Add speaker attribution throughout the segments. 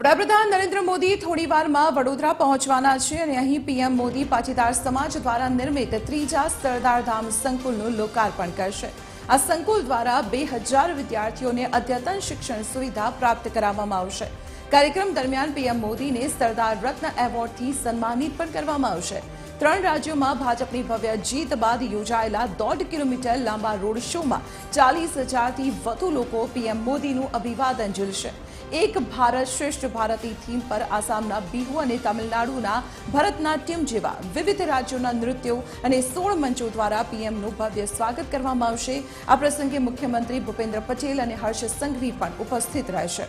Speaker 1: વડાપ્રધાન નરેન્દ્ર મોદી થોડીવારમાં વડોદરા પહોંચવાના છે અને અહીં પીએમ મોદી પાટીદાર સમાજ દ્વારા નિર્મિત ત્રીજા સરદાર ધામ સંકુલનું લોકાર્પણ કરશે। આ સંકુલ દ્વારા 2000 વિદ્યાર્થીઓને અદ્યતન શિક્ષણ સુવિધા પ્રાપ્ત કરાવવામાં આવશે। કાર્યક્રમ દરમિયાન પીએમ મોદીને સરદાર રત્ન એવોર્ડથી સન્માનિત પણ કરવામાં આવશે। 3 રાજ્યોમાં ભાજપની ભવ્ય જીત બાદ યોજાયેલા 1.5 કિલોમીટર લાંબા રોડ શોમાં 40,000થી વધુ લોકો પીએમ મોદીનું અભિવાદન ઝીલશે। એક ભારત શ્રેષ્ઠ ભારતી થીમ પર આસામના બિહુ અને તમિલનાડુના ભરતનાટ્યમ જેવા વિવિધ રાજ્યોના નૃત્યો અને 16 મંચો દ્વારા પીએમનું ભવ્ય સ્વાગત કરવામાં આવશે। આ પ્રસંગે મુખ્યમંત્રી ભૂપેન્દ્ર પટેલ અને હર્ષ સંઘવી પણ ઉપસ્થિત રહેશે।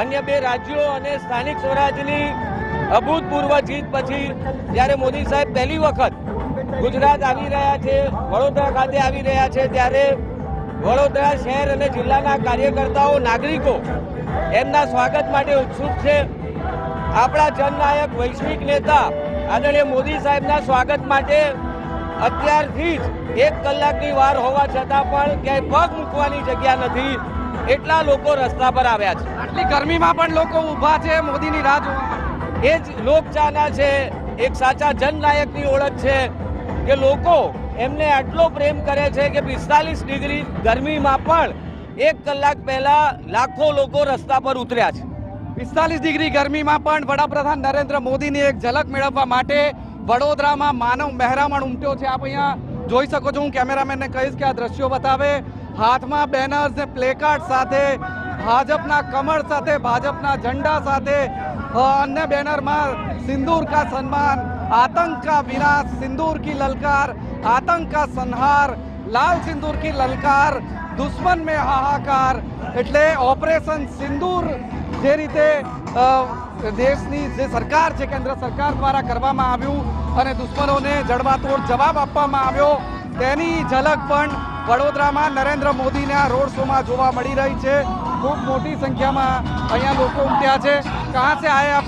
Speaker 2: अन्य 2 राज्यों અને સ્થાનિક સ્વરાજની અભૂતપૂર્વ જીત પછી જ્યારે મોદી સાહેબ પહેલી વખત ગુજરાત આવી રહ્યા છે, વડોદરા ખાતે આવી રહ્યા છે, ત્યારે વડોદરા શહેર અને જિલ્લાના કાર્યકર્તાઓ, નાગરિકો એમના સ્વાગત માટે ઉત્સુક છે। આપણા જનનાયક વૈશ્વિક નેતા આદરણીય મોદી સાહેબના સ્વાગત માટે અત્યારથી જ 1 કલાકની વાર હોવા છતાં પણ ક્યાંય પગ મૂકવાની જગ્યા નથી, એટલા લોકો રસ્તા પર આવ્યા છે।
Speaker 3: આટલી ગરમીમાં પણ લોકો ઊભા છે મોદીની રાહ જોવા।
Speaker 2: એ જ લોકચાહના છે, એક સાચા જનનાયકની ઓળખ છે કે લોકો એમને આટલો પ્રેમ કરે છે કે 45 ડિગ્રી ગરમીમાં પણ 1 કલાક પહેલા લાખો લોકો રસ્તા પર ઉતર્યા છે।
Speaker 3: 45 ડિગ્રી ગરમીમાં પણ વડાપ્રધાન નરેન્દ્ર મોદીની એક ઝલક મેળવવા માટે વડોદરામાં માનવ મહેરામણ ઉમટ્યો છે। આપ અહીંયા જોઈ શકો છો। હું કેમેરામેનને કહીશ કે આ દ્રશ્યો બતાવે। હાથમાં બેનર્સ ને પ્લેકાર્ડ સાથે, ભાજપના કમળ સાથે, ભાજપના ઝંડા સાથે, अन्य बैनर में सिंदूर का सम्मान, आतंक का विनाश, सिंदूर की ललकार, आतंक का संहार, लाल सिंदूर की ललकार, दुश्मन में हाहाकार। એટલે ઓપરેશન સિંદૂર જે રીતે દેશની જે સરકાર છે, કેન્દ્ર સરકાર દ્વારા કરવામાં આવ્યું અને દુશ્મનોને જડબાતોડ જવાબ આપવામાં આવ્યો, તેની ઝલક પણ વડોદરામાં નરેન્દ્ર મોદીના રોડ શોમાં જોવા મળી રહી છે। खूब मोटी संख्या में यहाँ लोग उमट्या है। कहाँ से आए आप,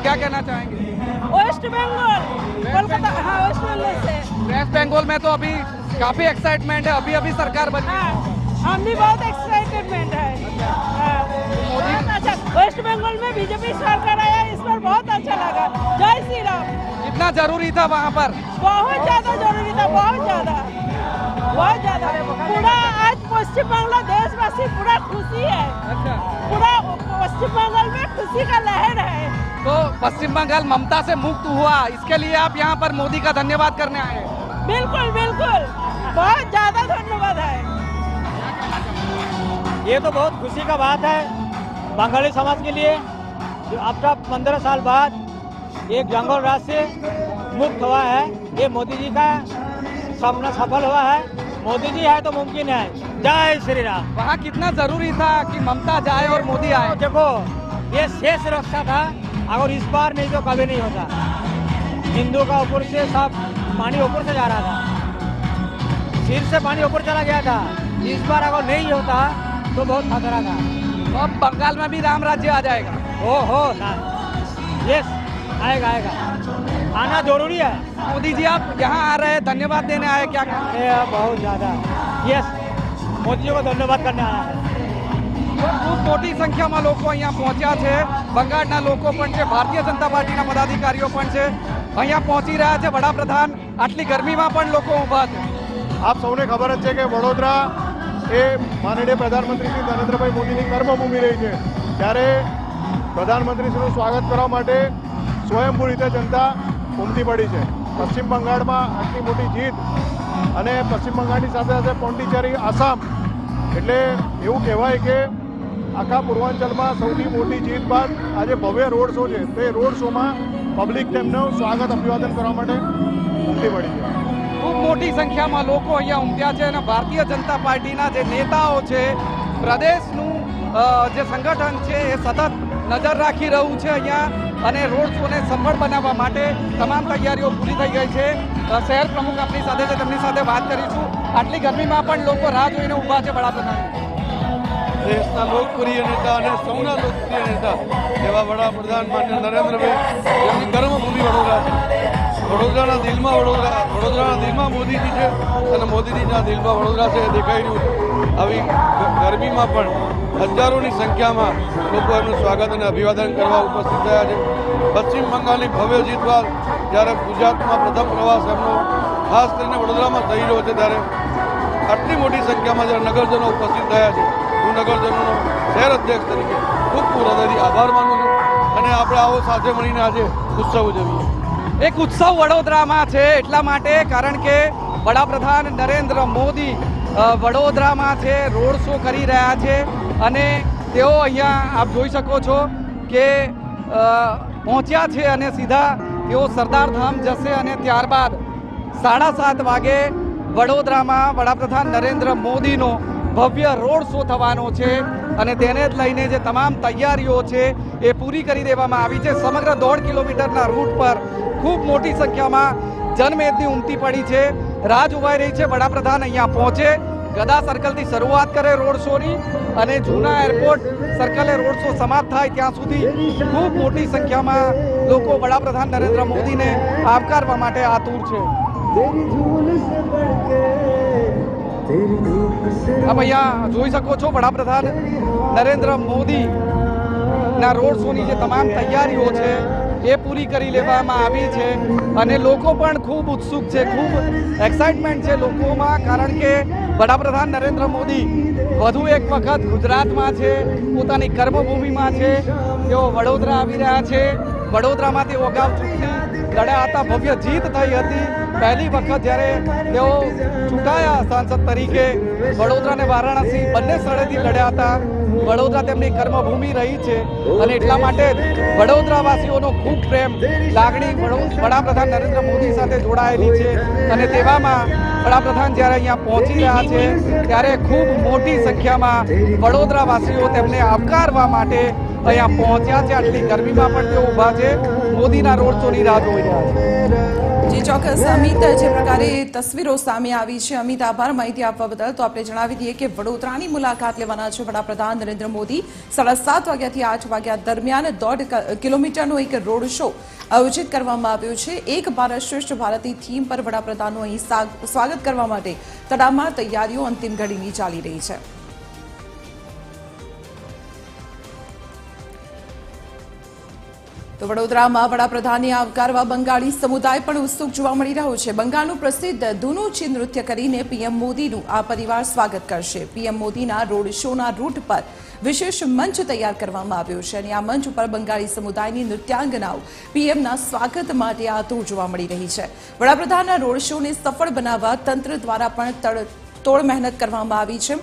Speaker 3: क्या कहना चाहेंगे?
Speaker 4: वेस्ट बंगाल, कोलकाता। हाँ, वेस्ट बंगाल से।
Speaker 3: वेस्ट बंगाल में तो अभी काफी एक्साइटमेंट है, अभी सरकार बनी।
Speaker 4: हाँ, हम भी बहुत एक्साइटमेंट है। हाँ, बहुत अच्छा। वेस्ट बंगाल में बीजेपी सरकार आया, इस पर बहुत अच्छा लगा। जय श्री राम।
Speaker 3: कितना जरूरी था वहाँ पर?
Speaker 4: बहुत ज्यादा जरूरी था, बहुत ज्यादा, बहुत ज्यादा। पूरा आज पश्चिम बंगाल देशवासी पूरा खुशी है।
Speaker 3: अच्छा।
Speaker 4: पूरा पश्चिम बंगाल में खुशी का लहर है।
Speaker 3: तो पश्चिम बंगाल ममता से मुक्त हुआ, इसके लिए आप यहाँ पर मोदी का धन्यवाद करने आए?
Speaker 4: बिल्कुल बिल्कुल, बहुत ज्यादा धन्यवाद है।
Speaker 2: ये तो बहुत खुशी का बात है बंगाली समाज के लिए, जो आफ्टर 15 साल बाद एक जंगल राज से मुक्त हुआ है। ये मोदी जी का सपना सफल हुआ है। मोदी जी है तो मुमकिन है। जय श्री राम।
Speaker 3: वहाँ कितना जरूरी था कि ममता जाए और मोदी आए?
Speaker 2: देखो, ये शेष रक्षा था, अगर इस बार नहीं तो कभी नहीं होता। हिंदू का ऊपर से सब पानी ऊपर से जा रहा था, सिर से पानी ऊपर चला गया था। इस बार अगर नहीं होता तो बहुत खतरा था।
Speaker 3: तो अब बंगाल में भी राम राज्य आ जाएगा?
Speaker 2: हो ना, यस, आएगा आएगा, आना जरूरी है।
Speaker 3: मोदी जी आप यहाँ आ रहे हैं, धन्यवाद देने आए, क्या कहते हैं?
Speaker 2: बहुत ज़्यादा, यस, मोदी जी को धन्यवाद करने आया है।
Speaker 3: खूब मोटी संख्या में लोग अँ पहुंचा है। बंगाळना लोको पण छे, भारतीय जनता पार्टी पदाधिकारीओ पण छे, अँ पहुंची रह्या छे। वडाप्रधान आटली गर्मी में पण लोको ऊभा छे।
Speaker 5: आप सौने खबर है कि वडोदरा ए माननीय प्रधानमंत्री श्री नरेन्द्रभाई मोदी की कर्मभूमि रही है, त्यारे प्रधानमंत्री श्री स्वागत करवा माटे स्वयंभू रीते जनता उमटी पड़ी है। पश्चिम बंगाल में आटली मोटी जीत અને પશ્ચિમ બંગાળની સાથે સાથે પોંડિચેરી, આસામ, એટલે એવું કહેવાય કે આખા પૂર્વાંચલમાં સૌથી મોટી જીત બાદ આજે ભવ્ય રોડ શો છે, તે રોડ શોમાં પબ્લિક તેમનું સ્વાગત અભિવાદન કરવા માટે ઉમટી પડી છે।
Speaker 3: खूब मोटी संख्या में लोग अँ उमट्या है। भारतीय जनता पार्टी जे नेताओं है, प्रदेशનું જે સંગઠન છે એ સતત નજર રાખી રહ્યું છે અહીંયા, અને રોડ શોને સફળ બનાવવા માટે તમામ તૈયારીઓ પૂરી થઈ ગઈ છે। શહેર પ્રમુખ આપણી સાથે છે, તેમની સાથે વાત કરીશું। આટલી ગરમીમાં પણ લોકો રાહ જોઈને ઊભા છે વડાપ્રધાન।
Speaker 5: દેશના લોકપ્રિય નેતા અને સૌના લોકપ્રિય નેતા એવા વડાપ્રધાન માન્ય નરેન્દ્રભાઈ, જેમની કર્મભૂમિ વડોદરા છે,
Speaker 6: વડોદરાના દિલમાં મોદીજી છે અને મોદીજીના દિલમાં વડોદરા છે એ દેખાઈ રહ્યું છે. આવી ગરમીમાં પણ હજારોની સંખ્યામાં લોકો એમનું સ્વાગત અને અભિવાદન કરવા ઉપસ્થિત થયા છે. પશ્ચિમ બંગાળની ભવ્ય જીત બાદ જ્યારે ગુજરાતમાં પ્રથમ પ્રવાસ એમનો ખાસ કરીને વડોદરામાં થઈ રહ્યો છે ત્યારે આટલી મોટી સંખ્યામાં જ્યારે નગરજનો ઉપસ્થિત થયા છે, હું નગરજનોનો શહેર અધ્યક્ષ તરીકે ખૂબ હૃદયથી આભાર માનું છું અને આપણે આવો સાથે મળીને આજે ઉત્સવ ઉજવીએ.
Speaker 3: એક ઉત્સવ વડોદરામાં છે એટલા માટે કારણ કે વડાપ્રધાન નરેન્દ્ર મોદી વડોદરામાં છે રોડ શો કરી રહ્યા છે અને તેઓ અહીંયા આપ જોઈ શકો છો કે પહોંચ્યા છે અને સીધા તેઓ સરદાર ધામ જશે અને ત્યારબાદ 7:30 વાગે વડોદરામાં વડાપ્રધાન નરેન્દ્ર મોદીનો ભવ્ય રોડ શો થવાનો છે અને તેને જ લઈને જે તમામ તૈયારીઓ છે એ પૂરી કરી દેવામાં આવી છે. સમગ્ર 1.5 કિલોમીટરના રૂટ પર ખૂબ મોટી સંખ્યામાં જનમેદની ઉમટી પડી છે. રાહ જોવાઈ રહી છે વડાપ્રધાન અહીંયા પહોંચે, ગદા સર્કલથી શરૂઆત કરે રોડ શોની અને જૂના એરપોર્ટ સર્કલે રોડ શો સમાપ્ત થાય ત્યાં સુધી ખૂબ મોટી સંખ્યામાં લોકો વડાપ્રધાન નરેન્દ્ર મોદીને આવકારવા માટે આતુર છે. આપ અહીંયા જોઈ શકો છો વડાપ્રધાન નરેન્દ્ર મોદી ના રોડ શોની જે તમામ તૈયારીઓ છે એ પૂરી કરી લેવામાં આવી છે અને લોકો પણ ખૂબ ઉત્સુક છે, ખૂબ એક્સાઇટમેન્ટ છે લોકોમાં કારણ કે વડાપ્રધાન નરેન્દ્ર મોદી વધુ એક વખત ગુજરાતમાં છે, પોતાની કર્મભૂમિમાં છે. તેઓ વડોદરા આવી રહ્યા છે. વડોદરામાં તેઓ અગાઉ ચૂંટણી લડ્યા હતા, ભવ્ય જીત થઈ હતી. પહેલી વખત જ્યારે તેઓ ચૂંટાયા સાંસદ તરીકે વડોદરા અને વારાણસી બંને સ્થળેથી લડ્યા હતા. વડોદરા તેમની કર્મભૂમિ રહી છે અને એટલા માટે વડોદરાવાસીઓનો ખૂબ પ્રેમ લાગણી વડાપ્રધાન નરેન્દ્ર મોદી સાથે જોડાયેલી છે અને તેવામાં વડાપ્રધાન જ્યારે અહીંયા પહોંચી રહ્યા છે ત્યારે ખૂબ મોટી સંખ્યામાં વડોદરાવાસીઓ તેમને આવકારવા માટે અહીંયા પહોંચ્યા છે. આટલી ગરમીમાં પણ તેઓ ઊભા છે, મોદીના રોડ શોની રાહ જોઈ રહ્યા છે.
Speaker 1: જી ચોક્કસ અમિત, જે પ્રકારે તસવીરો સામે આવી છે, અમિત આભાર માહિતી આપવા બદલ. તો આપણે જણાવી દઈએ કે વડોદરાની મુલાકાત લેવાના છે વડાપ્રધાન નરેન્દ્ર મોદી. 7:30 વાગ્યાથી 8 વાગ્યા દરમિયાન 1.5 કિલોમીટરનો એક રોડ શો આયોજિત કરવામાં આવ્યો છે. એક ભારત શ્રેષ્ઠ ભારતની થીમ પર વડાપ્રધાનનું અહીં સ્વાગત કરવા માટે તડામાર તૈયારીઓ અંતિમ ઘડીની ચાલી રહી છે. તો વડોદરામાં વડાપ્રધાનને આવકારવા બંગાળી સમુદાય પણ ઉત્સુક જોવા મળી રહ્યો છે. બંગાળનું પ્રસિદ્ધ ધૂનુચી નૃત્ય કરીને પીએમ મોદીનું આ પરિવાર સ્વાગત કરશે. પીએમ મોદીના રોડ શોના રૂટ પર વિશેષ મંચ તૈયાર કરવામાં આવ્યો છે અને આ મંચ ઉપર બંગાળી સમુદાયની નૃત્યાંગનાઓ પીએમના સ્વાગત માટે આતુર જોવા મળી રહી છે. વડાપ્રધાનના રોડ શોને સફળ બનાવવા તંત્ર દ્વારા પણ તોડ મહેનત કરવામાં આવી છે.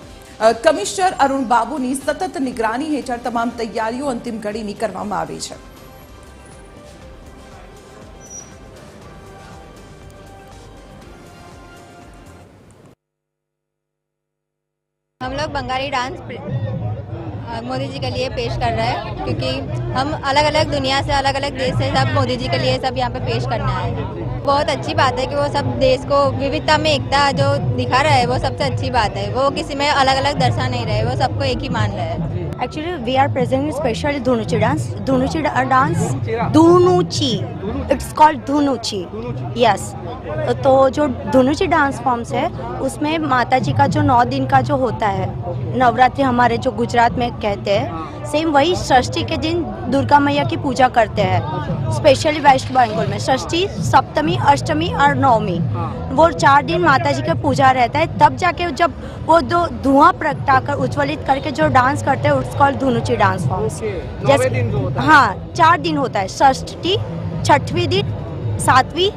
Speaker 1: કમિશનર અરુણ બાબુની સતત નિગરાની હેઠળ તમામ તૈયારીઓ અંતિમ ઘડીની કરવામાં આવી છે.
Speaker 7: हम लोग बंगाली डांस मोदी जी के लिए पेश कर रहे हैं क्योंकि हम अलग अलग दुनिया से, अलग अलग देश से सब मोदी जी के लिए सब यहाँ पे पेश करना है. बहुत अच्छी बात है कि वो सब देश को विविधता में एकता जो दिखा रहे हैं वो सबसे अच्छी बात है. वो किसी में अलग अलग दर्शा नहीं रहे, वो सबको एक ही मान रहे हैं.
Speaker 8: Actually, we are presenting specially Dhunuchi dance. Dhunuchi dance, Dhunuchi. It's called Dhunuchi. Yes. तो जो धुनुची डांस फॉर्म्स है उसमें माता जी का जो 9 दिन का जो होता है नवरात्रि हमारे जो गुजरात में कहते हैं, सेम वही षष्ठी के दिन दुर्गा मैया की पूजा करते हैं. स्पेशली वेस्ट बंगाल में षष्ठी, सप्तमी, अष्टमी और नवमी वो 4 दिन माता जी का पूजा रहता है. तब जाके जब वो दो धुआं प्रगटाकर उज्ज्वलित करके जो डांस करते हैं उट्स कॉल्ड धुनुची डांस फॉर्म्स. जैसे हाँ 4 दिन होता है, षष्ठी, छठवीं दिन, 7वीं,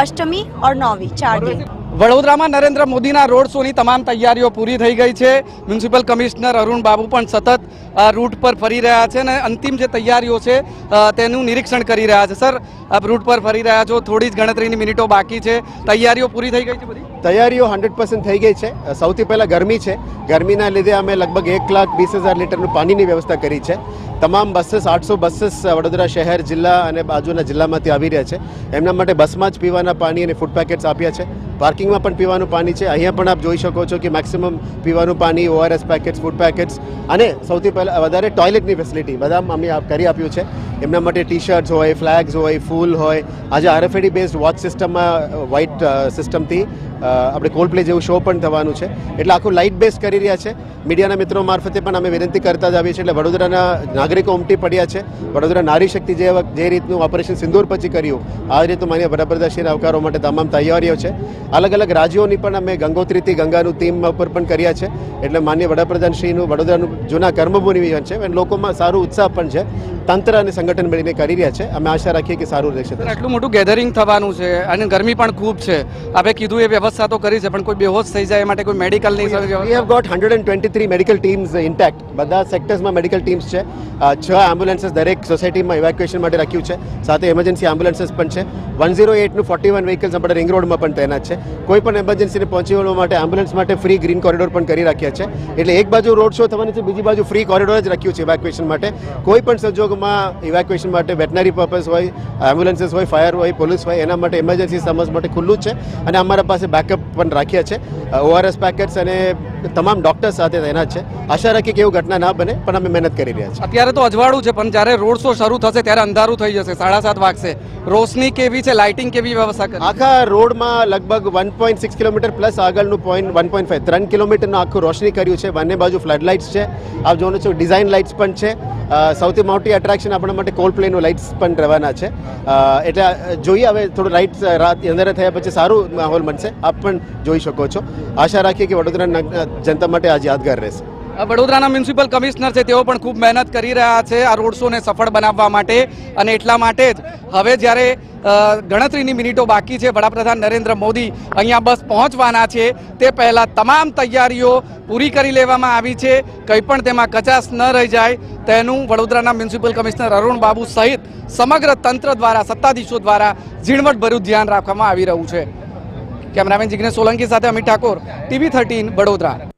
Speaker 8: અષ્ટમી और 9वीं 4 दिन.
Speaker 3: વડોદરામાં નરેન્દ્ર મોદીના રોડ શોની તમામ તૈયારીઓ પૂરી થઈ ગઈ છે. મ્યુનિસિપલ કમિશનર અરુણ બાબુ પણ સતત રૂટ પર ફરી રહ્યા છે અને અંતિમ જે તૈયારીઓ છે તેનું નિરીક્ષણ કરી રહ્યા છે. સર, આપ રૂટ પર ફરી રહ્યા છો, થોડી જ ગણતરીની મિનિટો બાકી છે, તૈયારીઓ પૂરી થઈ ગઈ છે બધી?
Speaker 9: તૈયારીઓ 100% થઈ ગઈ છે. સૌથી પહેલાં ગરમી છે, ગરમીના લીધે અમે લગભગ 1,20,000 લીટરનું પાણીની વ્યવસ્થા કરી છે. તમામ બસીસ 800 બસીસ વડોદરા શહેર, જિલ્લા અને બાજુના જિલ્લામાંથી આવી રહ્યા છે. એમના માટે બસમાં જ પીવાના પાણી અને ફૂડ પેકેટ્સ આપ્યા છે. પાર્કિંગમાં પણ પીવાનું પાણી છે. અહીંયા પણ આપ જોઈ શકો છો કે મેક્સિમમ પીવાનું પાણી, ORS પેકેટ્સ, ફૂડ પેકેટ્સ અને સૌથી પહેલાં વધારે ટોયલેટની ફેસિલિટી બધા અમે કરી આપ્યું છે. એમના માટે ટી શર્ટ્સ હોય, ફ્લેગ્સ હોય, ફૂલ હોય. આજે RFID બેઝડ વોચ સિસ્ટમમાં વ્હાઇટ સિસ્ટમથી આપણે કોલ્ડ પ્લે જેવું શો પણ થવાનું છે. એટલે આખું લાઇટ બેઝ કરી રહ્યા છે. મીડિયાના મિત્રો મારફતે પણ અમે વિનંતી કરતા જ આવીએ છીએ. એટલે વડોદરાના નાગરિકો ઉમટી પડ્યા છે. વડોદરા નારી શક્તિ જે રીતનું ઓપરેશન સિંદૂર પછી કર્યું, આ રીતનું માન્ય વડાપ્રધાનશ્રીને આવકારવા માટે તમામ તૈયારીઓ છે. અલગ અલગ રાજ્યોની પણ અમે ગંગોત્રીથી ગંગાનું થીમ ઉપર પણ કર્યા છે. એટલે માન્ય વડાપ્રધાનશ્રીનું વડોદરાનું જૂના કર્મભૂમિ છે, અને લોકોમાં સારું ઉત્સાહ પણ છે. તંત્ર અને સંગઠન મળીને કરી રહ્યા છે. અમે આશા રાખીએ કે સારું રહેશે.
Speaker 3: આટલું મોટું ગેધરિંગ થવાનું છે અને ગરમી પણ ખૂબ છે. આપણે કીધું એ વ્યવસ્થા તો કરી છે, પણ કોઈ બેહોશ થઈ જાય એ માટે કોઈ મેડિકલની
Speaker 9: We have got 123 medical teams intact. બધા સેક્ટર્સમાં મેડિકલ ટીમ્સ છે. 6 એમ્બ્યુલન્સીસ દરેક સોસાયટીમાં ઇવેક્યુએશન માટે રાખ્યું છે. સાથે એમરજન્સી એમ્બ્યુલન્સીસ પણ છે. 108નું 41 વ્હીકલ્સ આપણે રિંગ રોડમાં પણ તૈનાત છે. કોઈ પણ એમરજન્સીને પહોંચી વળવા માટે એમ્બ્યુલન્સ માટે ફ્રી ગ્રીન કોરિડોર પણ કરી રાખ્યા છે. એટલે એક બાજુ રોડ શો થવાની છે, બીજી બાજુ ફ્રી કોરિડોર જ રાખ્યું છે ઇવેક્યુએશન માટે. કોઈ પણ સંજોગોમાં ઇવેક્યુએશન માટે વેટનરી પર્પઝ હોય, એમ્બ્યુલન્સીસ હોય, ફાયર હોય, પોલીસ હોય, એના માટે ઇમરજન્સી સમજ માટે ખુલ્લું જ છે. અને અમારા પાસે બેકઅપ પણ રાખ્યા છે. ORS પેકેટ્સ અને તમામ ડોક્ટર્સ સાથે તૈનાત છે. આશા રાખીએ કે એવું ઘટના ના બને, પણ અમે મહેનત કરી રહ્યા છીએ.
Speaker 3: અત્યારે તો અજવાળું છે, પણ જ્યારે રોડ શો શરૂ થશે ત્યારે અંધારું થઈ જશે, 7:30 વાગશે. રોશની કેવી છે, લાઇટિંગ કેવી વ્યવસ્થા કરી?
Speaker 9: આખા રોડમાં લગભગ 1.6 કિલોમીટર પ્લસ આગળનું 1.5 3 કિલોમીટરનું આખું રોશની કર્યું છે. બંને બાજુ ફ્લડ લાઇટ્સ છે. આપ જોવો છો ડિઝાઇન લાઇટ્સ પણ છે. સૌથી મોટી એટ્રેક્શન આપણા માટે કોલ્ડ પ્લેનું લાઇટ્સ પણ રહેવાના છે. એટલે જોઈએ હવે થોડું લાઇટ્સ રાત અંધારે થયા પછી સારું માહોલ બનશે. આપ પણ જોઈ શકો છો. આશા રાખીએ કે વડોદરા જનતા માટે આજ યાદગાર રહેશે.
Speaker 3: વડોદરાના મ્યુનિસિપલ કમિશનર છે, તેઓ પણ ખૂબ મહેનત કરી રહ્યા છે આ રોડ શોને સફળ બનાવવા માટે. અને એટલા માટે જ હવે જ્યારે ગણતરીની મિનિટો બાકી છે, વડાપ્રધાન નરેન્દ્ર મોદી અહીંયા બસ પહોંચવાના છે, તે પહેલાં તમામ તૈયારીઓ પૂરી કરી લેવામાં આવી છે. કંઈ પણ તેમાં કચાશ ન રહી જાય તેનું વડોદરાના મ્યુનિસિપલ કમિશનર અરુણ બાબુ સહિત સમગ્ર તંત્ર દ્વારા, સત્તાધીશો દ્વારા ઝીણવટભર્યું ધ્યાન રાખવામાં આવી રહ્યું છે. કેમેરામેન જિગ્નેશ સોલંકી સાથે અમિત ઠાકોર, TV13 વડોદરા.